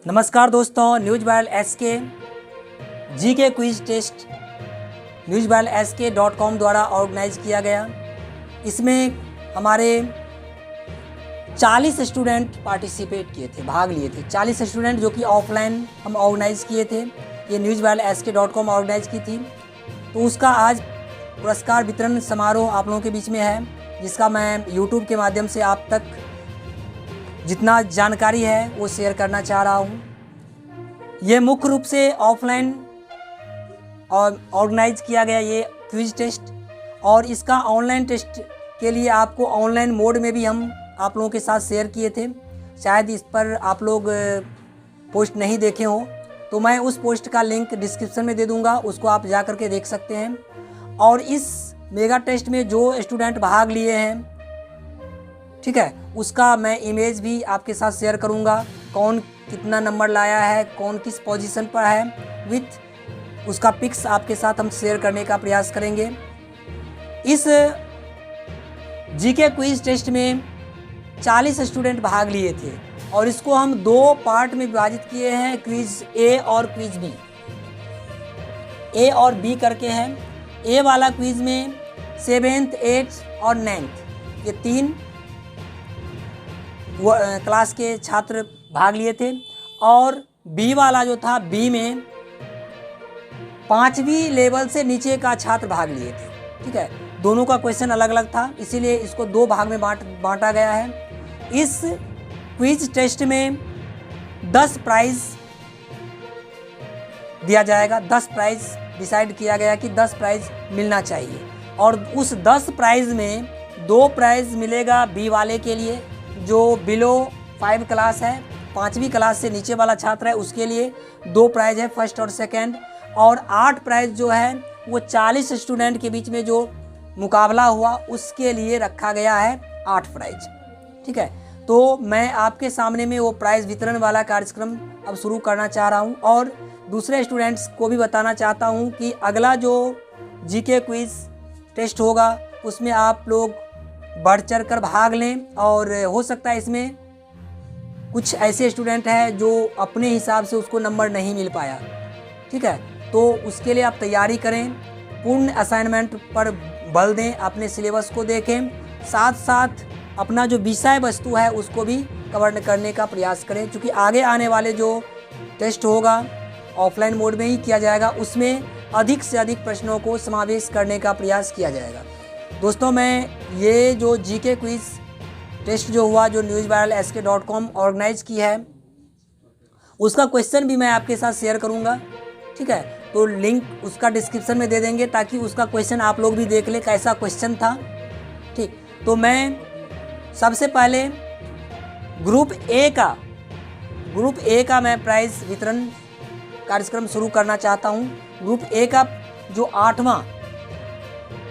नमस्कार दोस्तों, news viral SK GK quiz test newsviralsk.com द्वारा ऑर्गेनाइज किया गया। इसमें हमारे 40 स्टूडेंट पार्टिसिपेट किए थे, भाग लिए थे। 40 स्टूडेंट जो कि ऑफलाइन हम ऑर्गेनाइज किए थे। ये newsviralsk.com ऑर्गेनाइज की थी। तो उसका आज पुरस्कार वितरण समारोह आप लोगों के बीच में है, जिसका मैं यूट्यूब के माध्यम से आप तक जितना जानकारी है वो शेयर करना चाह रहा हूँ। ये मुख्य रूप से ऑफलाइन और ऑर्गेनाइज किया गया ये क्विज टेस्ट, और इसका ऑनलाइन टेस्ट के लिए आपको ऑनलाइन मोड में भी हम आप लोगों के साथ शेयर किए थे। शायद इस पर आप लोग पोस्ट नहीं देखे हो, तो मैं उस पोस्ट का लिंक डिस्क्रिप्शन में दे दूंगा, उसको आप जा कर के देख सकते हैं। और इस मेगा टेस्ट में जो स्टूडेंट भाग लिए हैं, ठीक है, उसका मैं इमेज भी आपके साथ शेयर करूंगा। कौन कितना नंबर लाया है, कौन किस पोजीशन पर है, विथ उसका पिक्स आपके साथ हम शेयर करने का प्रयास करेंगे। इस जीके क्विज टेस्ट में 40 स्टूडेंट भाग लिए थे और इसको हम 2 पार्ट में विभाजित किए हैं, क्विज ए और क्विज बी। ए और बी करके हैं। ए वाला क्विज में 7th 8th और 9th ये 3 क्लास के छात्र भाग लिए थे, और बी वाला जो था, बी में 5वीं लेवल से नीचे का छात्र भाग लिए थे। ठीक है, दोनों का क्वेश्चन अलग अलग था, इसीलिए इसको 2 भाग में बांटा गया है। इस क्विज टेस्ट में 10 प्राइज दिया जाएगा। 10 प्राइज डिसाइड किया गया कि 10 प्राइज मिलना चाहिए, और उस 10 प्राइज में 2 प्राइज मिलेगा बी वाले के लिए, जो बिलो 5 क्लास है, 5वीं क्लास से नीचे वाला छात्र है, उसके लिए 2 प्राइज है, फर्स्ट और सेकंड। और 8 प्राइज जो है वो 40 स्टूडेंट के बीच में जो मुकाबला हुआ उसके लिए रखा गया है 8 प्राइज। ठीक है, तो मैं आपके सामने में वो प्राइज वितरण वाला कार्यक्रम अब शुरू करना चाह रहा हूँ, और दूसरे स्टूडेंट्स को भी बताना चाहता हूँ कि अगला जो जीके क्विज टेस्ट होगा उसमें आप लोग बढ़ चढ़ कर भाग लें। और हो सकता है इसमें कुछ ऐसे स्टूडेंट हैं जो अपने हिसाब से उसको नंबर नहीं मिल पाया। ठीक है, तो उसके लिए आप तैयारी करें, पूर्ण असाइनमेंट पर बल दें, अपने सिलेबस को देखें, साथ साथ अपना जो विषय वस्तु है उसको भी कवर करने का प्रयास करें, क्योंकि आगे आने वाले जो टेस्ट होगा ऑफलाइन मोड में ही किया जाएगा, उसमें अधिक से अधिक प्रश्नों को समावेश करने का प्रयास किया जाएगा। दोस्तों, मैं ये जो जीके क्विज टेस्ट जो हुआ, जो newsviralsk.com ऑर्गेनाइज की है, उसका क्वेश्चन भी मैं आपके साथ शेयर करूंगा। ठीक है, तो लिंक उसका डिस्क्रिप्शन में दे देंगे, ताकि उसका क्वेश्चन आप लोग भी देख ले कैसा क्वेश्चन था। ठीक, तो मैं सबसे पहले ग्रुप ए का मैं प्राइज वितरण कार्यक्रम शुरू करना चाहता हूं। ग्रुप ए का जो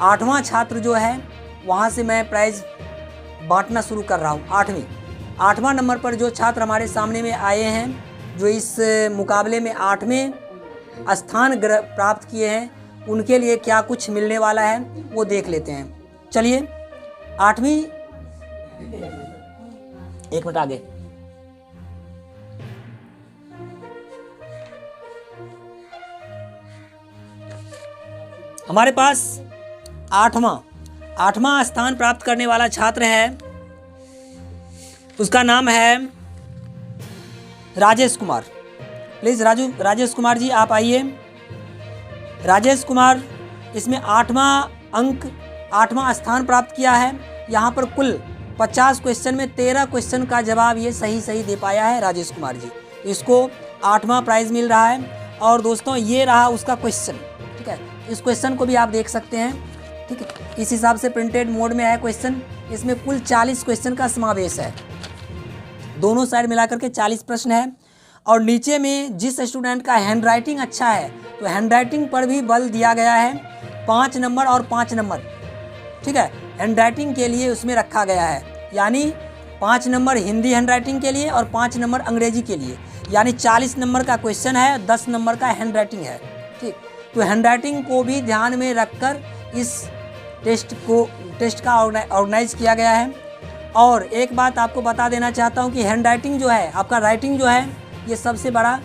8वां छात्र जो है, वहां से मैं प्राइज बांटना शुरू कर रहा हूं। 8वां नंबर पर जो छात्र हमारे सामने में आए हैं, जो इस मुकाबले में 8वें स्थान प्राप्त किए हैं, उनके लिए क्या कुछ मिलने वाला है वो देख लेते हैं। चलिए, 8वीं, एक मिनट आगे, हमारे पास 8वां स्थान प्राप्त करने वाला छात्र है, उसका नाम है राजेश कुमार। प्लीज़ राजेश कुमार जी आप आइए। राजेश कुमार इसमें 8वां स्थान प्राप्त किया है। यहाँ पर कुल 50 क्वेश्चन में 13 क्वेश्चन का जवाब ये सही दे पाया है राजेश कुमार जी, इसको 8वां प्राइज मिल रहा है। और दोस्तों, ये रहा उसका क्वेश्चन। ठीक है, इस क्वेश्चन को भी आप देख सकते हैं। ठीक है, इस हिसाब से प्रिंटेड मोड में है क्वेश्चन। इसमें कुल 40 क्वेश्चन का समावेश है, दोनों साइड मिलाकर के 40 प्रश्न है। और नीचे में जिस स्टूडेंट का हैंड राइटिंग अच्छा है, तो हैंड राइटिंग पर भी बल दिया गया है, 5 नंबर और 5 नंबर। ठीक है, हैंड राइटिंग के लिए उसमें रखा गया है, यानी 5 नंबर हिंदी हैंड राइटिंग के लिए और 5 नंबर अंग्रेजी के लिए, यानी 40 नंबर का क्वेश्चन है, 10 नंबर का हैंड राइटिंग है। ठीक, तो हैंड राइटिंग को भी ध्यान में रखकर इस टेस्ट का ऑर्गेनाइज किया गया है। और एक बात आपको बता देना चाहता हूँ कि हैंड राइटिंग जो है, आपका राइटिंग जो है ये सबसे बड़ा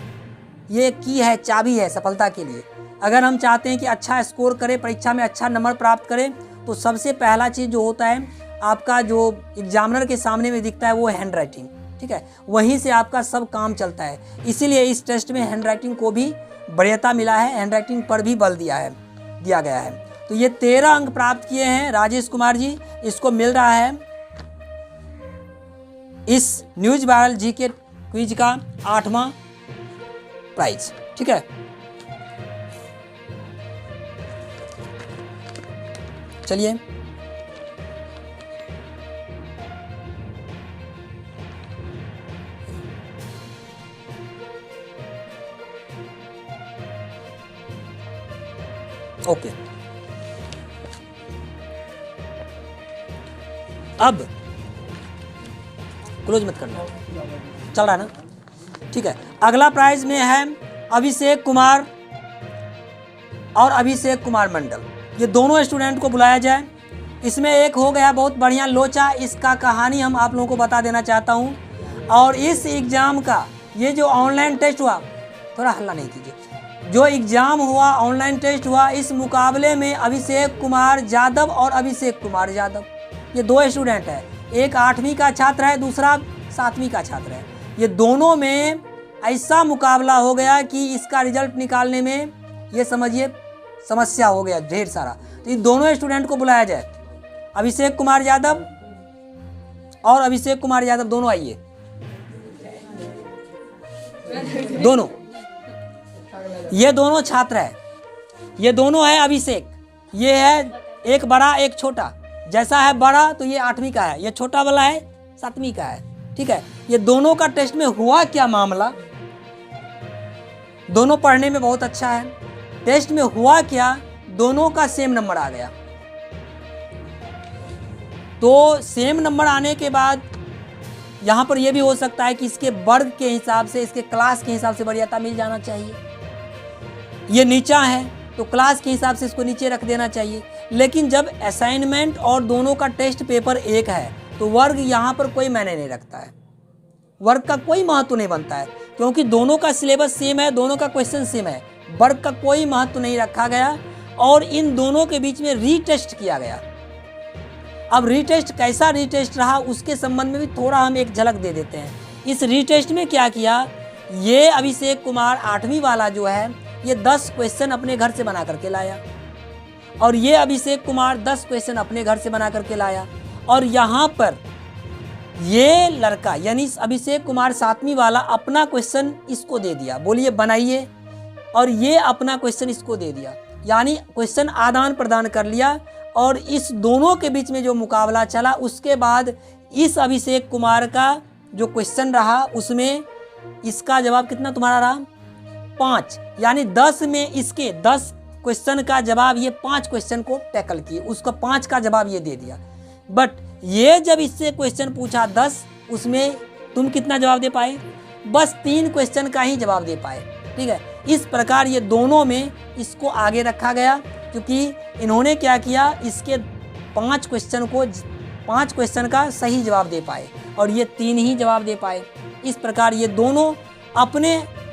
ये की है, चाबी है सफलता के लिए। अगर हम चाहते हैं कि अच्छा स्कोर करें, परीक्षा में अच्छा नंबर प्राप्त करें, तो सबसे पहला चीज़ जो होता है आपका जो एग्जामिनर के सामने में दिखता है वो है हैंड राइटिंग। ठीक है, वहीं से आपका सब काम चलता है। इसीलिए इस टेस्ट में हैंड राइटिंग को भी बढ़िया मिला है, हैंड राइटिंग पर भी बल दिया गया है। तो ये 13 अंक प्राप्त किए हैं राजेश कुमार जी। इसको मिल रहा है इस न्यूज वायरल जीके क्विज का 8वां प्राइज। ठीक है, चलिए ओके, अब क्लोज मत करना, चल रहा है ना। ठीक है, अगला प्राइज में है अभिषेक कुमार और अभिषेक कुमार मंडल। ये दोनों स्टूडेंट को बुलाया जाए। इसमें एक हो गया बहुत बढ़िया लोचा, इसका कहानी हम आप लोगों को बता देना चाहता हूँ। और इस एग्ज़ाम का ये जो ऑनलाइन टेस्ट हुआ, थोड़ा हल्ला नहीं कीजिए, जो एग्ज़ाम हुआ ऑनलाइन टेस्ट हुआ, इस मुकाबले में अभिषेक कुमार यादव और अभिषेक कुमार यादव ये 2 स्टूडेंट है। एक 8वीं का छात्र है, दूसरा 7वीं का छात्र है। ये दोनों में ऐसा मुकाबला हो गया कि इसका रिजल्ट निकालने में ये समझिए समस्या हो गया ढेर सारा। तो इन दोनों स्टूडेंट को बुलाया जाए, अभिषेक कुमार यादव और अभिषेक कुमार यादव दोनों आइए, दोनों, ये दोनों छात्र है, ये दोनों है अभिषेक, ये है एक बड़ा एक छोटा। जैसा है बड़ा तो ये 8वीं का है, ये छोटा वाला है 7वीं का है। ठीक है, ये दोनों का टेस्ट में हुआ क्या मामला, दोनों पढ़ने में बहुत अच्छा है, टेस्ट में हुआ क्या, दोनों का सेम नंबर आ गया। तो सेम नंबर आने के बाद यहाँ पर यह भी हो सकता है कि इसके वर्ग के हिसाब से, इसके क्लास के हिसाब से वरीयता मिल जाना चाहिए। ये नीचा है तो क्लास के हिसाब से इसको नीचे रख देना चाहिए। लेकिन जब असाइनमेंट और दोनों का टेस्ट पेपर एक है तो वर्ग यहाँ पर कोई मायने नहीं रखता है, वर्ग का कोई महत्व नहीं बनता है, क्योंकि दोनों का सिलेबस सेम है, दोनों का क्वेश्चन सेम है, वर्ग का कोई महत्व नहीं रखा गया। और इन दोनों के बीच में रीटेस्ट किया गया। अब रीटेस्ट कैसा रीटेस्ट रहा उसके संबंध में भी थोड़ा हम एक झलक दे देते हैं। इस रीटेस्ट में क्या किया, ये अभिषेक कुमार 8वीं वाला जो है ये 10 क्वेश्चन अपने घर से बना करके लाया, और ये अभिषेक कुमार 10 क्वेश्चन अपने घर से बना करके लाया। और यहाँ पर ये लड़का यानी अभिषेक कुमार 7वीं वाला अपना क्वेश्चन इसको दे दिया, बोलिए बनाइए, और ये अपना क्वेश्चन इसको दे दिया, यानी क्वेश्चन आदान प्रदान कर लिया। और इस दोनों के बीच में जो मुकाबला चला उसके बाद इस अभिषेक कुमार का जो क्वेश्चन रहा उसमें इसका जवाब कितना तुम्हारा रहा, 5, यानी 10 में इसके 10 क्वेश्चन का जवाब ये 5 क्वेश्चन को टैकल किए, उसका 5 का जवाब ये दे दिया। बट ये जब इससे क्वेश्चन पूछा 10, उसमें तुम कितना जवाब दे पाए, बस 3 क्वेश्चन का ही जवाब दे पाए। ठीक है, इस प्रकार ये दोनों में इसको आगे रखा गया, क्योंकि इन्होंने क्या किया, इसके 5 क्वेश्चन का सही जवाब दे पाए और ये 3 ही जवाब दे पाए। इस प्रकार ये दोनों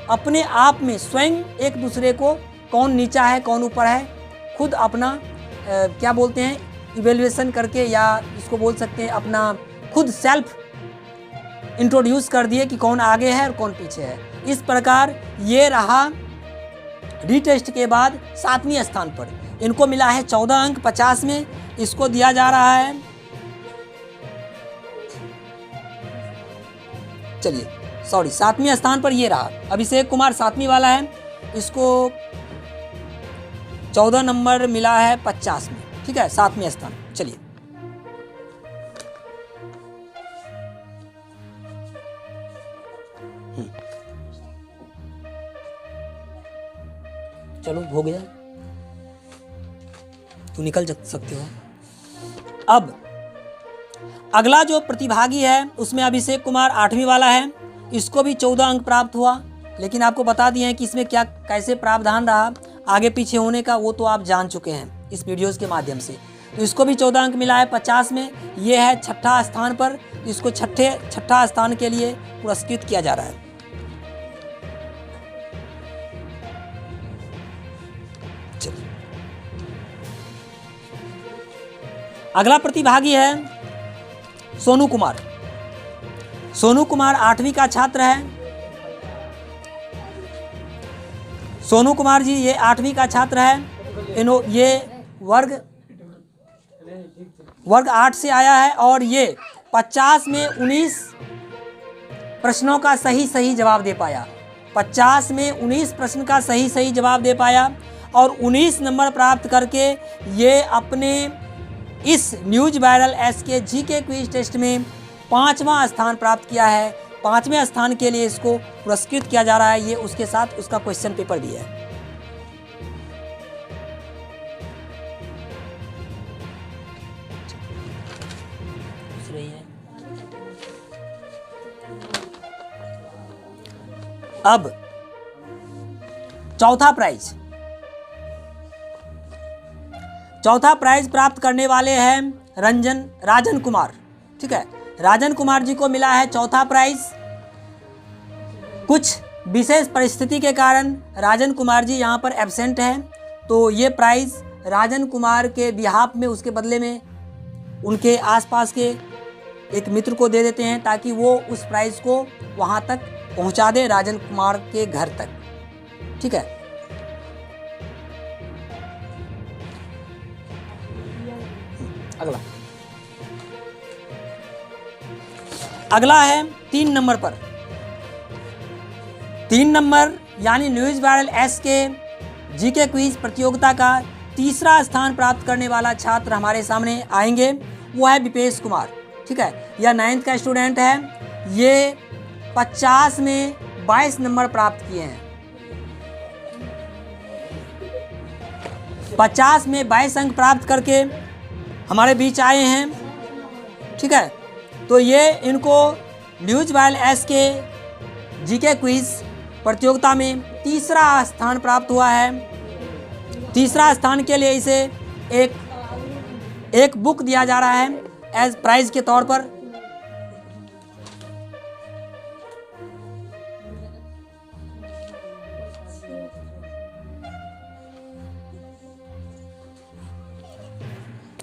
अपने आप में स्वयं एक दूसरे को कौन नीचा है कौन ऊपर है खुद अपना क्या बोलते हैं इवेल्युएशन करके, या इसको बोल सकते हैं अपना खुद सेल्फ इंट्रोड्यूस कर दिए कि कौन आगे है और कौन पीछे है। इस प्रकार ये रहा रीटेस्ट के बाद 7वीं स्थान पर। इनको मिला है 14 अंक 50 में, इसको दिया जा रहा है, चलिए 7वीं स्थान पर ये रहा अभिषेक कुमार 7वीं वाला है, इसको 14 नंबर मिला है 50 में। ठीक है, 7वीं स्थान। चलिए चलो हो गया, तो निकल सकते हो। अब अगला जो प्रतिभागी है उसमें अभिषेक कुमार 8वीं वाला है, इसको भी 14 अंक प्राप्त हुआ। लेकिन आपको बता दिए हैं कि इसमें क्या कैसे प्रावधान रहा आगे पीछे होने का, वो तो आप जान चुके हैं इस वीडियोस के माध्यम से। तो इसको भी 14 अंक मिला है 50 में, ये है 6ठा स्थान पर, इसको छठा स्थान के लिए पुरस्कृत किया जा रहा है। चलिए, अगला प्रतिभागी है सोनू कुमार। सोनू कुमार 8वीं का छात्र है। सोनू कुमार जी ये 8वीं का छात्र है। ये वर्ग 8 से आया है और ये 50 में 19 प्रश्नों का सही जवाब दे पाया। 50 में 19 प्रश्न का सही जवाब दे पाया और 19 नंबर प्राप्त करके ये अपने इस news viral SK GK quiz test में 5वां स्थान प्राप्त किया है। 5वें स्थान के लिए इसको पुरस्कृत किया जा रहा है। ये उसके साथ उसका क्वेश्चन पेपर भी है। अब चौथा प्राइज प्राप्त करने वाले हैं राजन कुमार। ठीक है, राजन कुमार जी को मिला है चौथा प्राइज। कुछ विशेष परिस्थिति के कारण राजन कुमार जी यहाँ पर एब्सेंट हैं, तो ये प्राइज राजन कुमार के बिहाफ में, उसके बदले में उनके आसपास के एक मित्र को दे देते हैं ताकि वो उस प्राइज को वहाँ तक पहुँचा दे, राजन कुमार के घर तक। ठीक है, अगला है 3 नंबर पर। 3 नंबर यानी न्यूज वायरल एस के जीके क्विज प्रतियोगिता का तीसरा स्थान प्राप्त करने वाला छात्र हमारे सामने आएंगे, वो है विपेश कुमार। ठीक है, यह 9th का स्टूडेंट है। ये 50 में 22 नंबर प्राप्त किए हैं। 50 में 22 अंक प्राप्त करके हमारे बीच आए हैं। ठीक है, तो ये इनको न्यूज वायरल एस के जीके क्विज प्रतियोगिता में तीसरा स्थान प्राप्त हुआ है। तीसरा स्थान के लिए इसे एक बुक दिया जा रहा है एज प्राइज के तौर पर।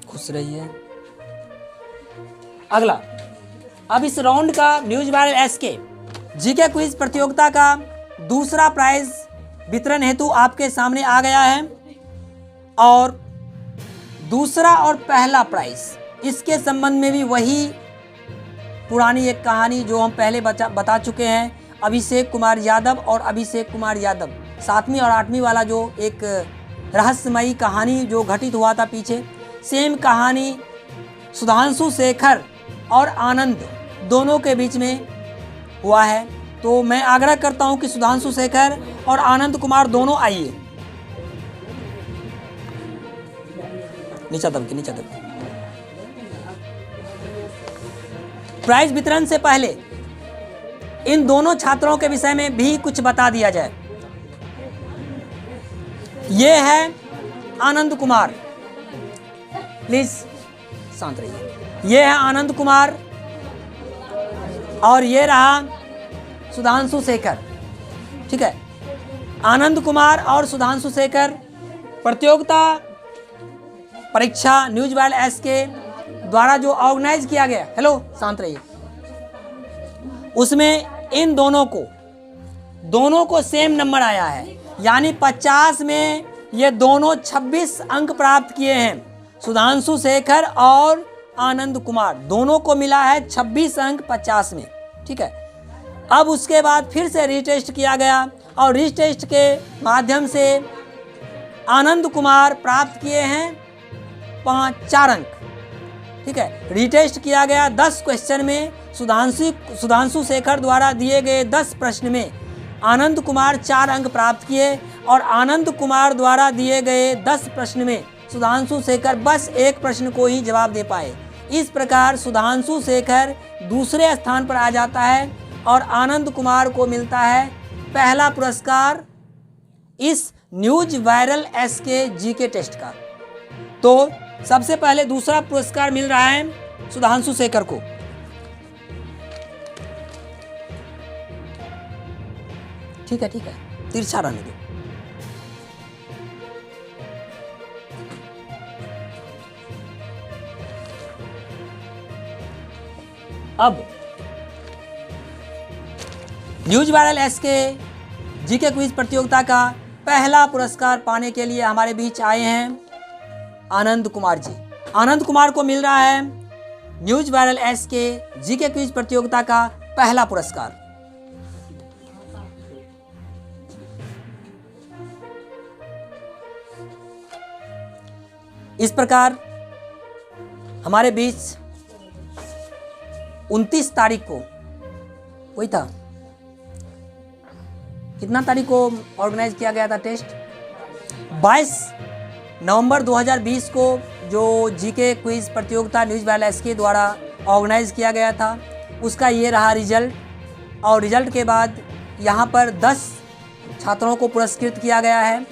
खुश रहिए। अगला, अब इस राउंड का news viral SK GK quiz प्रतियोगिता का दूसरा प्राइज वितरण हेतु आपके सामने आ गया है। और दूसरा और पहला प्राइज, इसके संबंध में भी वही पुरानी एक कहानी जो हम पहले बता चुके हैं। अभिषेक कुमार यादव और अभिषेक कुमार यादव 7वीं और 8वीं वाला जो एक रहस्यमयी कहानी जो घटित हुआ था पीछे, सेम कहानी सुधांशु शेखर और आनंद दोनों के बीच में हुआ है। तो मैं आग्रह करता हूं कि सुधांशु शेखर और आनंद कुमार दोनों आइए। नीचा दबके। प्राइज वितरण से पहले इन दोनों छात्रों के विषय में भी कुछ बता दिया जाए। ये है आनंद कुमार, प्लीज शांत रहिए। ये है आनंद कुमार और ये रहा सुधांशु शेखर। ठीक है, आनंद कुमार और सुधांशु शेखर प्रतियोगिता परीक्षा न्यूज वायरल एस के द्वारा जो ऑर्गेनाइज किया गया, हेलो शांत रहिए, उसमें इन दोनों को सेम नंबर आया है। यानी 50 में ये दोनों 26 अंक प्राप्त किए हैं। सुधांशु शेखर और आनंद कुमार दोनों को मिला है 26 अंक 50 में। ठीक है, अब उसके बाद फिर से रीटेस्ट किया गया और रीटेस्ट के माध्यम से आनंद कुमार प्राप्त किए हैं 4 अंक। ठीक है, रीटेस्ट किया गया 10 क्वेश्चन में सुधांशु शेखर द्वारा दिए गए 10 प्रश्न में आनंद कुमार 4 अंक प्राप्त किए और आनंद कुमार द्वारा दिए गए 10 प्रश्न में सुधांशु शेखर बस 1 प्रश्न को ही जवाब दे पाए। इस प्रकार सुधांशु शेखर दूसरे स्थान पर आ जाता है और आनंद कुमार को मिलता है पहला पुरस्कार इस news viral SK GK test का। तो सबसे पहले दूसरा पुरस्कार मिल रहा है सुधांशु शेखर को। ठीक है, तिरछा रहने दो। अब news viral SK GK quiz प्रतियोगिता का पहला पुरस्कार पाने के लिए हमारे बीच आए हैं आनंद कुमार जी। आनंद कुमार को मिल रहा है news viral SK GK quiz प्रतियोगिता का पहला पुरस्कार। इस प्रकार हमारे बीच 29 तारीख को, वही था, कितना तारीख को ऑर्गेनाइज किया गया था टेस्ट? 22 नवंबर 2020 को जो जीके क्विज प्रतियोगिता न्यूज वायरल एसके द्वारा ऑर्गेनाइज किया गया था, उसका ये रहा रिजल्ट। और रिजल्ट के बाद यहाँ पर 10 छात्रों को पुरस्कृत किया गया है।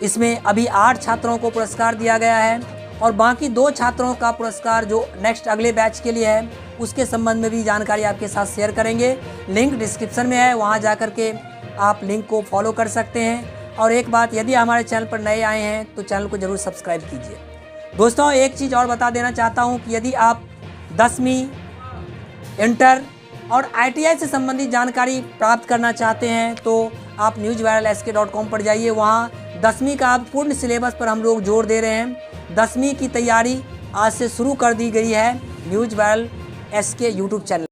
इसमें अभी 8 छात्रों को पुरस्कार दिया गया है और बाकी 2 छात्रों का पुरस्कार जो नेक्स्ट अगले बैच के लिए है, उसके संबंध में भी जानकारी आपके साथ शेयर करेंगे। लिंक डिस्क्रिप्शन में है, वहां जाकर के आप लिंक को फॉलो कर सकते हैं। और एक बात, यदि हमारे चैनल पर नए आए हैं तो चैनल को ज़रूर सब्सक्राइब कीजिए। दोस्तों, एक चीज़ और बता देना चाहता हूं कि यदि आप 10वीं, इंटर और ITI से संबंधित जानकारी प्राप्त करना चाहते हैं तो आप newsviralsk.com पर जाइए। वहाँ 10वीं का पूर्ण सिलेबस पर हम लोग जोर दे रहे हैं। 10वीं की तैयारी आज से शुरू कर दी गई है news viral SK YouTube channel.